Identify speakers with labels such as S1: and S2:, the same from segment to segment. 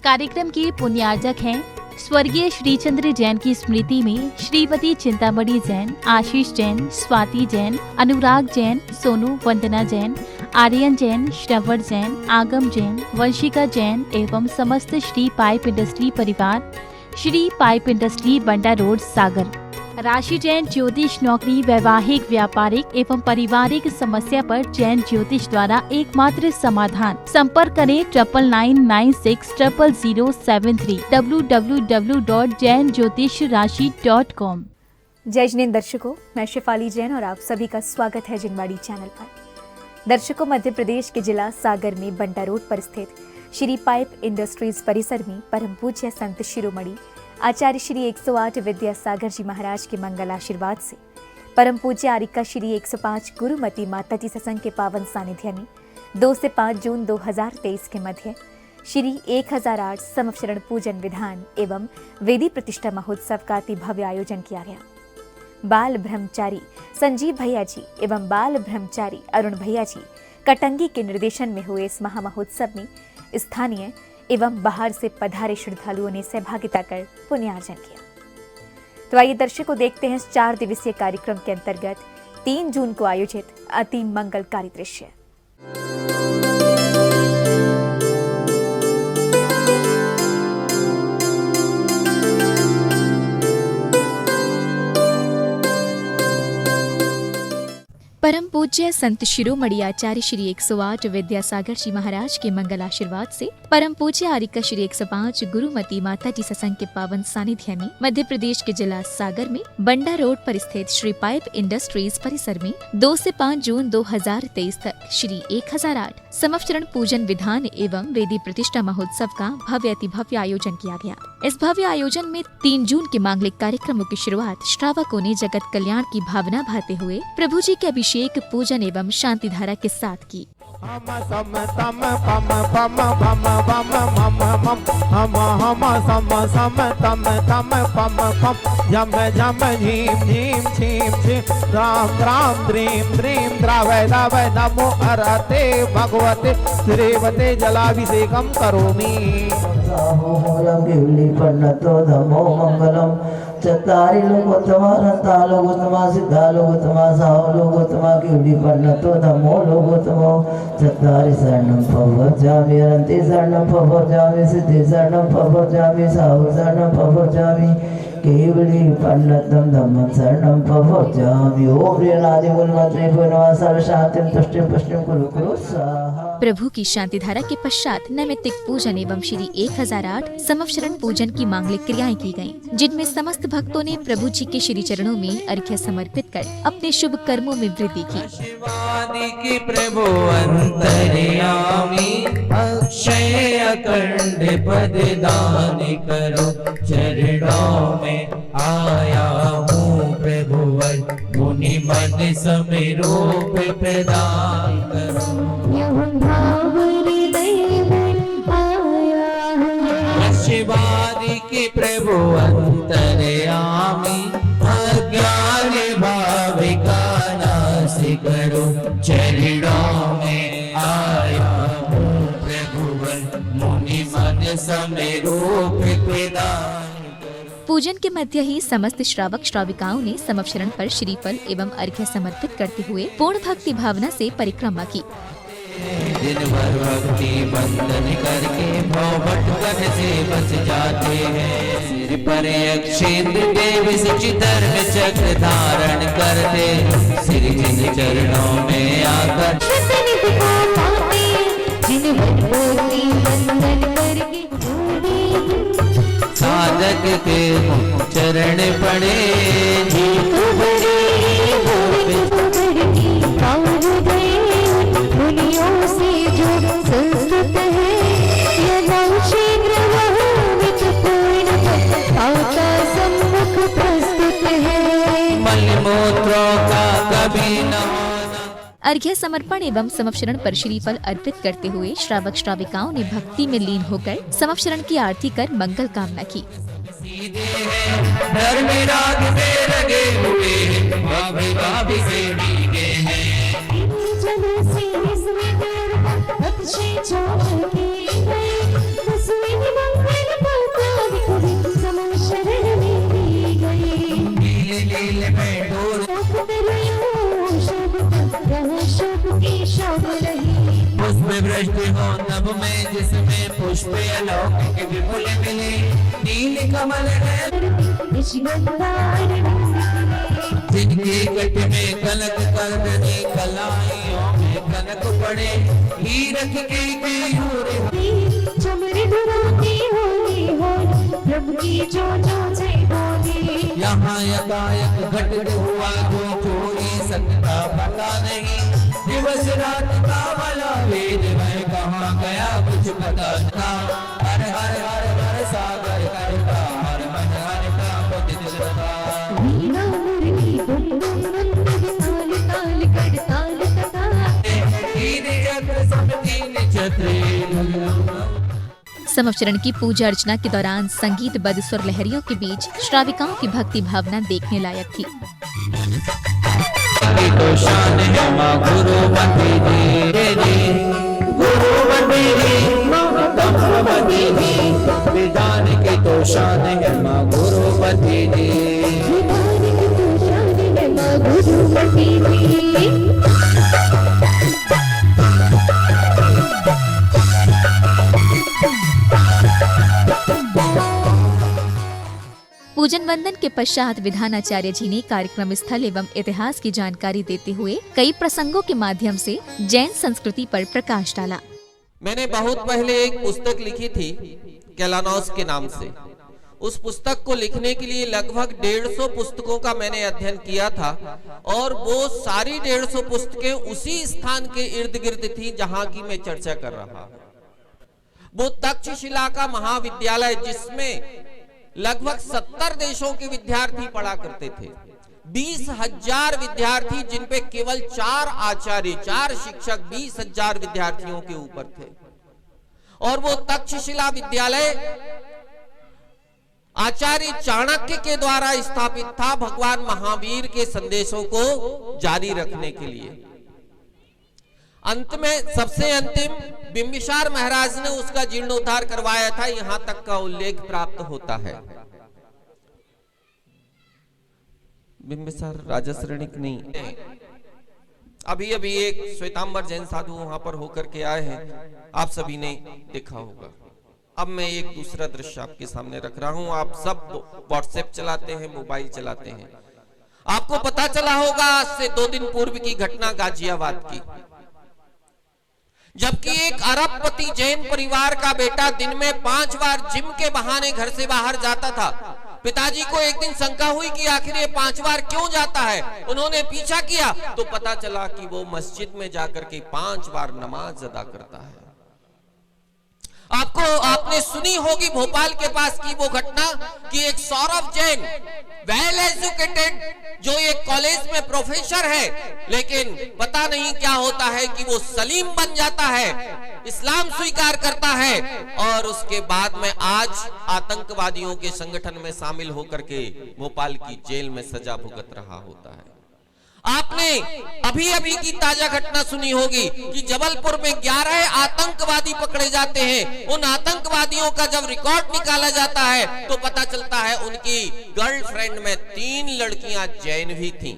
S1: कार्यक्रम के पुण्यार्जक हैं स्वर्गीय श्रीचंद्र जैन की स्मृति में श्रीमती चिंतामणि जैन, आशीष जैन, स्वाति जैन, अनुराग जैन, सोनू, वंदना जैन, आर्यन जैन, श्रवण जैन, आगम जैन, वंशिका जैन एवं समस्त श्री पाइप इंडस्ट्री परिवार, श्री पाइप इंडस्ट्री बंडा रोड सागर। राशि जैन ज्योतिष नौकरी, वैवाहिक, व्यापारिक एवं पारिवारिक समस्या पर जैन ज्योतिष द्वारा एकमात्र समाधान। संपर्क करें 9996000073 www.jainjyotishrashi.com।
S2: जय जिनेंद्र दर्शकों, मैं शेफाली जैन और आप सभी का स्वागत है जिनवाड़ी चैनल पर। दर्शकों, मध्य प्रदेश के जिला सागर में बंडा रोड पर स्थित श्री पाइप इंडस्ट्रीज परिसर में परम पूज्य संत शिरोमणि आचार्य श्री 108 विद्यासागर जी महाराज के मंगल आशीर्वाद से परम पूज्य आरिका श्री 105 गुरुमती माता जी सत्संग के पावन सानिध्य में 2 से 5 जून 2023 के मध्य श्री 1008 संवत्सरण पूजन विधान एवं वेदी प्रतिष्ठा महोत्सव का अति भव्य आयोजन किया गया। बाल ब्रह्मचारी संजीव भैया जी एवं बाल ब्रह्मचारी अरुण भैया जी कटंगी के निर्देशन में हुए इस महामहोत्सव में स्थानीय एवं बाहर से पधारे श्रद्धालुओं ने सहभागिता कर पुण्यार्जन किया। तो आइए दर्शकों, देखते हैं इस 4 दिवसीय कार्यक्रम के अंतर्गत 3 जून को आयोजित अति मंगलकारी दृश्य। परम पूज्य संत शिरोमणि आचार्य श्री 108 विद्यासागर जी महाराज के मंगल आशीर्वाद से परम पूज्य आरिका श्री 105 गुरुमती माता जी सत्संग के पावन सानिध्य में मध्य प्रदेश के जिला सागर में बंडा रोड पर स्थित श्री पाइप इंडस्ट्रीज परिसर में 2 से 5 जून 2023 तक श्री 1008 संवत्सरण पूजन विधान एवं वेदी प्रतिष्ठा महोत्सव का भव्य अति भव्य आयोजन किया गया। इस भव्य आयोजन में 3 जून के मांगलिक कार्यक्रमों की शुरुआत श्रावकों ने जगत कल्याण की भावना भाते हुए प्रभु जी के अभिषेक, पूजन एवं शांति धारा के साथ की।
S3: राम राम द्रीम द्रीम द्रावय दावय नमो अरते भगवते श्रीवते जलाभिषेकम करोमि। धमो मंगलम चत्तारि लोकोत्तमा रंता लोकोत्तमा सिद्धा लोकोत्तमा साहो लोकोत्तमा कीर्ति पन्नतो धमो लोकोत्तमो चत्तारि शरणं प्रव्रजामि अनन्ति शरणं प्रव्रजामि सिद्धि शरणं प्रव्रजामि साहो शरणं प्रव्रजामि केवली पन्नतम धम्मं शरणं प्रव्रजामि। ओम प्रियनादि गुणमंत्रे पूर्णवा सर्व शांतिं तुष्टिं पुष्टिं कुरु कुरु स्वाहा।
S1: प्रभु की शांति धारा के पश्चात नैमित्तिक पूजन एवं श्री 1008 संवत्सरण पूजन की मांगलिक क्रियाएं की गयीं, जिनमें समस्त भक्तों ने प्रभु जी के श्री चरणों में अर्घ्य समर्पित कर अपने शुभ कर्मों में वृद्धि की।
S4: की प्रभु अंतर्यामी अक्षय अखंड पद दान करो, चरणों में आया हूँ प्रभु मुनि मन समेरोप प्रदान करो। शिवादि की प्रभु अंतर्यामी अज्ञान भाव का नाश करो, चरणों में आया हूँ प्रभु मुनि मन समेरोप प्रदान।
S1: पूजन के मध्य ही समस्त श्रावक श्राविकाओं ने समवशरण पर श्रीफल एवं अर्घ्य समर्पित करते हुए पूर्ण भक्ति भावना से परिक्रमा की।
S4: दिन भर भक्ति बंधन करके भवभटकन से बच जाते हैं। सिर पर अक्षेंद्र देव धर्म चक्र धारण करते, सिर जिन चरणों में आकर साधक के चरण पड़े
S1: अर्घ्य समर्पण एवं समवशरण पर श्रीफल अर्पित करते हुए श्रावक श्राविकाओं ने भक्ति में लीन होकर समवशरण की आरती कर मंगल कामना की।
S5: Thank you.
S4: दूर पुष्प वृष्टि हो तब में जिसमें पुष्प अलौकिक विपुल मिले नील कमल है जिनके गट में कनक करनी कलाइयों में कनक पड़े हीरक के यूर यहाँ यकायक घटित हुआ जो चोरी सकता पता नहीं दिवस रात का वाला वेद में कहाँ गया कुछ पता था हर हर हर हर सागर करता हर मन हर का पति दिल का
S1: समवचरण की पूजा अर्चना के दौरान संगीत बद्ध स्वर लहरियों के बीच श्राविकाओं की भक्ति भावना देखने लायक थी।
S4: तो शान है माँ गुरुमती विधान की तो शान है माँ गुरुमती
S1: पूजन वंदन के पश्चात विधानाचार्य जी ने कार्यक्रम स्थल एवं इतिहास की जानकारी देते हुए कई प्रसंगों के माध्यम से जैन संस्कृति पर प्रकाश डाला।
S5: मैंने बहुत पहले एक पुस्तक लिखी थी कैलानौस के नाम से। उस पुस्तक को लिखने के लिए लगभग 150 पुस्तकों का मैंने अध्ययन किया था और वो सारी 150 पुस्तकें उसी स्थान के इर्द गिर्द थी जहां की मैं चर्चा कर रहा हूं। वो तक्षशिला का महाविद्यालय जिसमें लगभग 70 देशों के विद्यार्थी पढ़ा करते थे, 20,000 विद्यार्थी जिन पे केवल 4 आचार्य 4 शिक्षक 20,000 विद्यार्थियों के ऊपर थे। और वो तक्षशिला विद्यालय आचार्य चाणक्य के द्वारा स्थापित था भगवान महावीर के संदेशों को जारी रखने के लिए। अंत में सबसे अंतिम बिंबिसार महाराज ने उसका जीर्णोद्धार करवाया था, यहां तक का उल्लेख प्राप्त होता है। बिंबिसार राजा श्रेणिक नहीं, अभी अभी एक श्वेतांबर जैन साधु वहां पर होकर के आए हैं, आप सभी ने देखा होगा। अब मैं एक दूसरा दृश्य आपके सामने रख रहा हूं। आप सब व्हाट्सएप चलाते हैं, मोबाइल चलाते हैं। आपको पता चला होगा आज से 2 दिन पूर्व की घटना गाजियाबाद की, जबकि एक अरबपति जैन परिवार का बेटा दिन में 5 बार जिम के बहाने घर से बाहर जाता था। पिताजी को एक दिन शंका हुई कि आखिर ये 5 बार क्यों जाता है। उन्होंने पीछा किया तो पता चला कि वो मस्जिद में जाकर के 5 बार नमाज अदा करता है। आपने सुनी होगी भोपाल के पास की वो घटना कि एक सौरभ जैन वेल एजुकेटेड जो एक कॉलेज में प्रोफेसर है, लेकिन पता नहीं क्या होता है कि वो सलीम बन जाता है, इस्लाम स्वीकार करता है और उसके बाद में आज आतंकवादियों के संगठन में शामिल होकर के भोपाल की जेल में सजा भुगत रहा होता है। आपने अभी अभी की ताजा घटना सुनी होगी कि जबलपुर में 11 आतंकवादी पकड़े जाते हैं। उन आतंकवादियों का जब रिकॉर्ड निकाला जाता है तो पता चलता है उनकी गर्लफ्रेंड में 3 लड़कियां जैन भी थीं।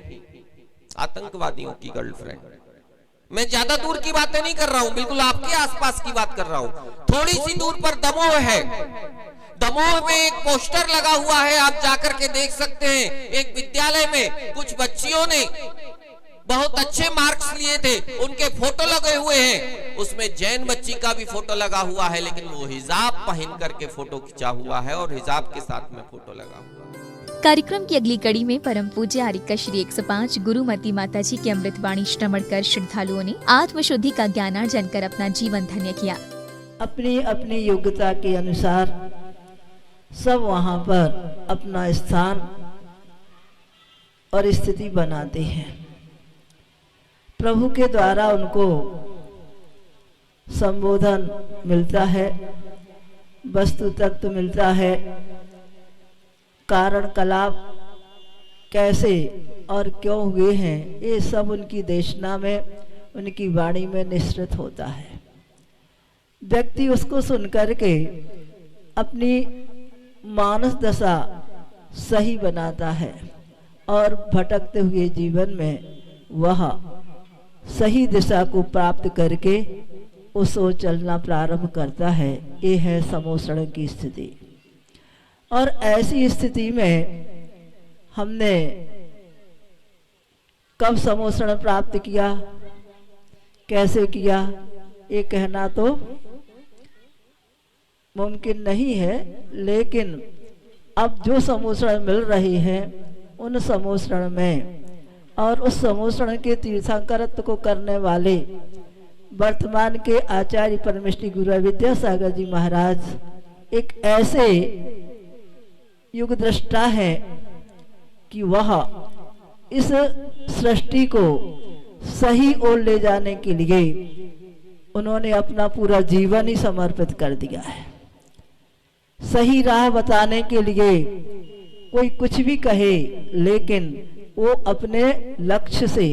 S5: आतंकवादियों की गर्लफ्रेंड। मैं ज्यादा दूर की बातें नहीं कर रहा हूं, बिल्कुल आपके आसपास की बात कर रहा हूं। थोड़ी सी दूर पर दमोह है। दमोह में एक पोस्टर लगा हुआ है, आप जाकर के देख सकते हैं। एक विद्यालय में कुछ बच्चियों ने बहुत अच्छे मार्क्स लिए थे, उनके फोटो लगे हुए हैं। उसमें जैन बच्ची का भी फोटो लगा हुआ है, लेकिन वो हिजाब पहन करके फोटो खिंचा हुआ है और हिजाब के साथ में फोटो लगा हुआ है।
S1: कार्यक्रम की अगली कड़ी में परम पूज्य आर्यका श्री 105 गुरुमती माता जी की अमृतवाणी श्रवण कर श्रद्धालुओं ने आत्मशुद्धि का ज्ञानार्जन कर अपना जीवन धन्य किया।
S3: अपनी अपनी योग्यता के अनुसार सब वहाँ पर अपना स्थान और स्थिति बनाते हैं। प्रभु के द्वारा उनको संबोधन मिलता है, वस्तु तत्व मिलता है, कारण कलाप कैसे और क्यों हुए हैं ये सब उनकी देशना में, उनकी वाणी में निश्चित होता है। व्यक्ति उसको सुनकर के अपनी मानस दशा सही बनाता है और भटकते हुए जीवन में वह सही दिशा को प्राप्त करके उस ओर चलना प्रारंभ करता है। ये है समोषण की स्थिति। और ऐसी स्थिति में हमने कब समोषण प्राप्त किया, कैसे किया, ये कहना तो मुमकिन नहीं है, लेकिन अब जो समोषण मिल रही है उन समोषण में और उस समोषण के तीर्थंकरत्व को करने वाले वर्तमान के आचार्य परमेष्ठी गुरु विद्यासागर जी महाराज एक ऐसे युग दृष्टा है कि वह इस सृष्टि को सही ओर ले जाने के लिए उन्होंने अपना पूरा जीवन ही समर्पित कर दिया है। सही राह बताने के लिए कोई कुछ भी कहे, लेकिन वो अपने लक्ष्य से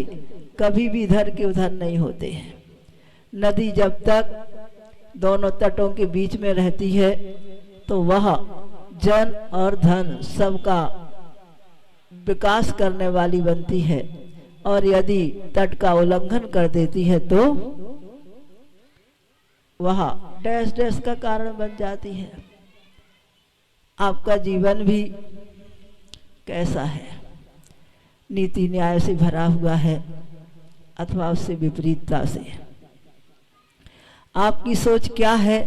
S3: कभी भी इधर के उधर नहीं होते हैं। नदी जब तक दोनों तटों के बीच में रहती है तो वह जन और धन सबका विकास करने वाली बनती है, और यदि तट का उल्लंघन कर देती है तो वह डैश डैश का कारण बन जाती है। आपका जीवन भी कैसा है, नीति न्याय से भरा हुआ है अथवा उससे विपरीतता से? आपकी सोच क्या है,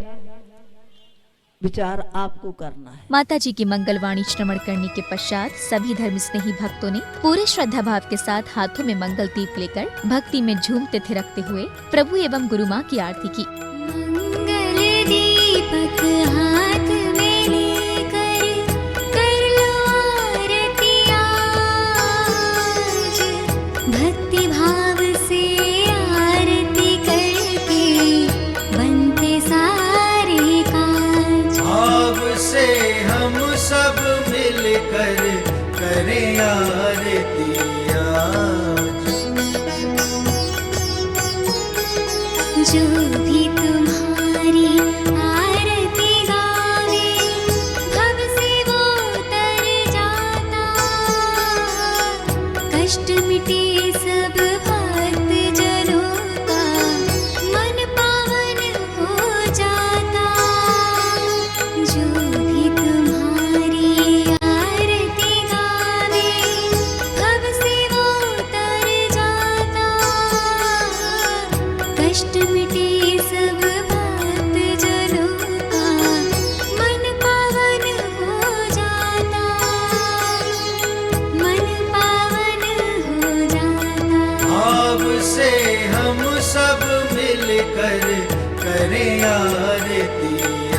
S3: विचार आपको करना है।
S2: माता जी की मंगलवाणी श्रवण करने के पश्चात सभी धर्म स्नेही भक्तों ने पूरे श्रद्धा भाव के साथ हाथों में मंगल दीप लेकर भक्ति में झूमते थिरकते हुए प्रभु एवं गुरु माँ की आरती की।
S6: मंगल दीपक हाथ में लेकर कर लो आरती आज, भक्ति भाव से आरती करके बनते सारे काज।
S7: भाव से हम सब मिलकर करें आरती आज।
S6: जो भी तुम्हारी आरती गावे भव से वो तर जाता, कष्ट मिटे सब भक्त जनों का मन पावन हो जाता। जो भी तुम्हारी आरती गावे भव से वो तर जाता, कष्ट मिटे सब भक्त जनों का मन पावन हो जाता, मन पावन हो जाता।
S7: भाव से हम सब मिलकर करें आरती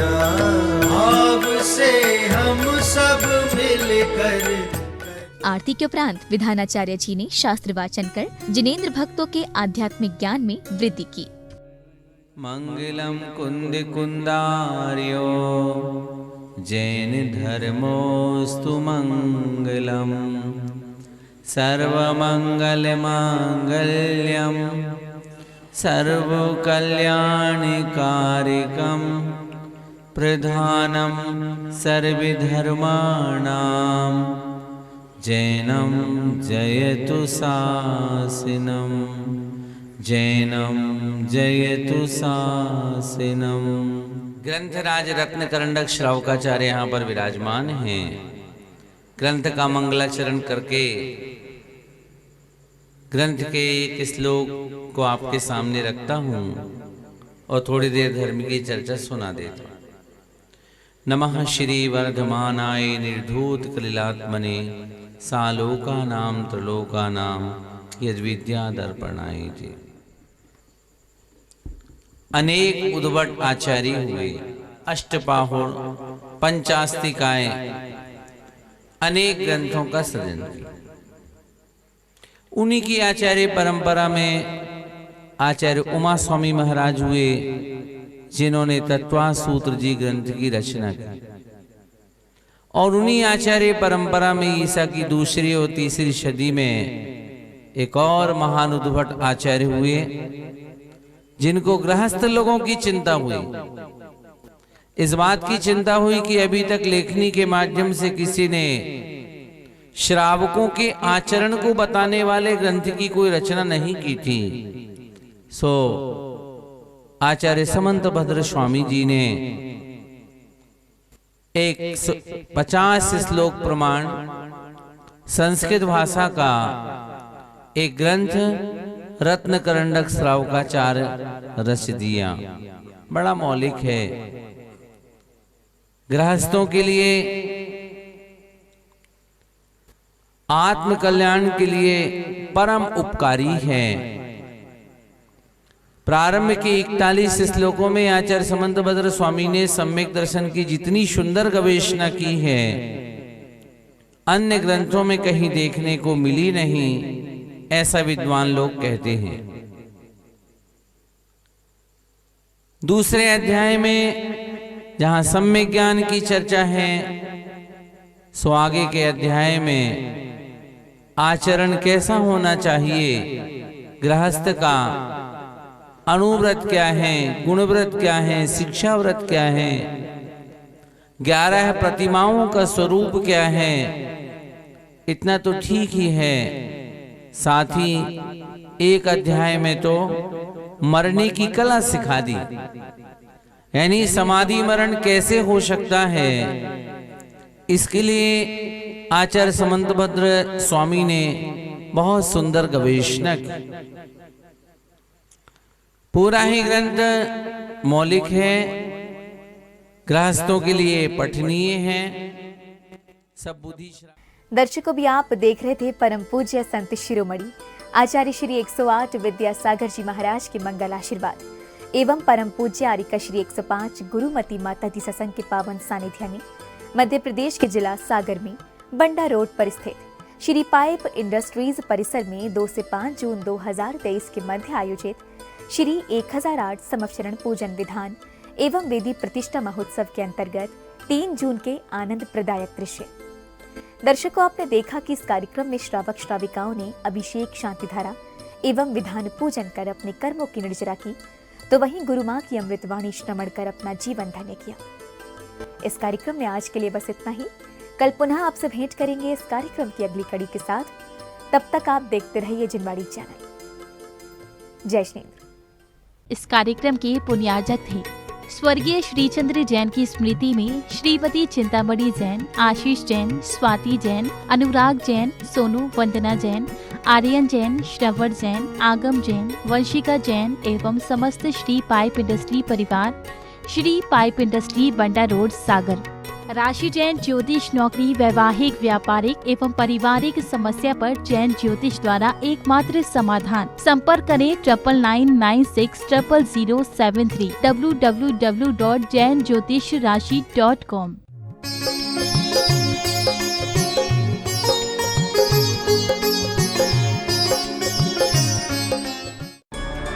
S7: आज। भाव से हम सब मिलकर
S2: आरती के उपरांत विधानाचार्य जी ने शास्त्र वाचन कर जिनेंद्र भक्तों के आध्यात्मिक ज्ञान में वृद्धि की।
S4: मंगलम कुंद कुंदार्यो जैन धर्मोस्तु मंगलम सर्वमंगल मांगल्यम सर्व कल्याणकारिकम प्रधानम सर्वधर्माणां जैनम जयतु शासनम जैनम जयतु शासनम। ग्रंथराज रत्न करंडक श्रावकाचार्य यहाँ पर विराजमान हैं। ग्रंथ का मंगलाचरण करके ग्रंथ के एक श्लोक को आपके सामने रखता हूँ और थोड़ी देर धर्म की चर्चा सुना देता हूँ। नमः श्री वर्धमानाय निर्धूत कलिलात्मने सालोका नाम त्रिलोका नाम यद्विद्या दर्पणाय जी। अनेक उद्भट आचार्य हुए, अष्टपाहुर, पंचास्तिकाय, अनेक ग्रंथों का सृजन किया। उन्हीं की आचार्य परंपरा में आचार्य उमा स्वामी महाराज हुए, जिन्होंने तत्वा सूत्र जी ग्रंथ की रचना की। और उन्हीं आचार्य परंपरा में ईसा की दूसरी और तीसरी सदी में एक और महान उद्भट आचार्य हुए, जिनको गृहस्थ लोगों की चिंता हुई। इस बात की चिंता हुई कि अभी तक लेखनी के माध्यम से किसी ने श्रावकों के आचरण को बताने वाले ग्रंथ की कोई रचना नहीं की थी। सो आचार्य समंत भद्र स्वामी जी ने एक 50 श्लोक प्रमाण संस्कृत भाषा का एक ग्रंथ रत्न करंडक श्रावकाचार रच दिया। बड़ा मौलिक है, गृहस्थों के लिए, आत्म कल्याण के लिए परम उपकारी है। प्रारंभ के 41 श्लोकों में आचार्य समंत भद्र स्वामी ने सम्यक दर्शन की जितनी सुंदर गवेषणा की है, अन्य ग्रंथों में कहीं देखने को मिली नहीं, ऐसा विद्वान लोग कहते हैं। दूसरे अध्याय में जहां सम्यक ज्ञान की चर्चा है, सो आगे के अध्याय में आचरण कैसा होना चाहिए, गृहस्थ का अनुव्रत क्या है, गुणव्रत क्या है, शिक्षा व्रत क्या है, 11 प्रतिमाओं का स्वरूप क्या है, इतना तो ठीक ही है। साथ ही एक अध्याय में तो मरने की कला सिखा दी, यानी समाधि मरण कैसे हो सकता है, इसके लिए आचार्य समंत भद्र स्वामी ने बहुत सुंदर गवेषणा की। पूरा ही ग्रंथ मौलिक है, गृहस्थों के लिए पठनीय है। सब बुद्धि
S2: दर्शकों, भी आप देख रहे थे परम पूज्य संत शिरोमणि आचार्य श्री 108 विद्यासागर जी महाराज के मंगल आशीर्वाद एवं परम पूज्य आरिका श्री 105 गुरुमती माता जी सत्संग के पावन सानिध्य में मध्य प्रदेश के जिला सागर में बंडा रोड पर स्थित श्री पाइप इंडस्ट्रीज परिसर में 2 से 5 जून 2023 के मध्य आयोजित श्री 1008 संवत्सरण पूजन विधान एवं वेदी प्रतिष्ठा महोत्सव के अंतर्गत 3 जून के आनंद प्रदायक दृश्य। दर्शकों, आपने देखा कि इस कार्यक्रम में श्रावक श्राविकाओं ने अभिषेक, शांतिधारा एवं विधान पूजन कर अपने कर्मों की निर्जरा की, तो वहीं गुरु मां की अमृतवाणी श्रवण कर अपना जीवन धन्य किया। इस कार्यक्रम में आज के लिए बस इतना ही। कल पुनः आपसे भेंट करेंगे इस कार्यक्रम की अगली कड़ी के साथ। तब तक आप देखते रहिए जिनवाड़ी चैनल। जय श्री।
S1: इस कार्यक्रम के पुण्यार्जक थे स्वर्गीय श्रीचंद्र जैन की स्मृति में श्रीमती चिंतामणि जैन, आशीष जैन, स्वाति जैन, अनुराग जैन, सोनू, वंदना जैन, आर्यन जैन, श्रवण जैन, आगम जैन, वंशिका जैन एवं समस्त श्री पाइप इंडस्ट्री परिवार, श्री पाइप इंडस्ट्री बंडा रोड सागर। राशि जैन ज्योतिष नौकरी, वैवाहिक, व्यापारिक एवं पारिवारिक समस्या पर जैन ज्योतिष द्वारा एकमात्र समाधान। संपर्क करें 9996000073 www.jainjyotishrashi.com।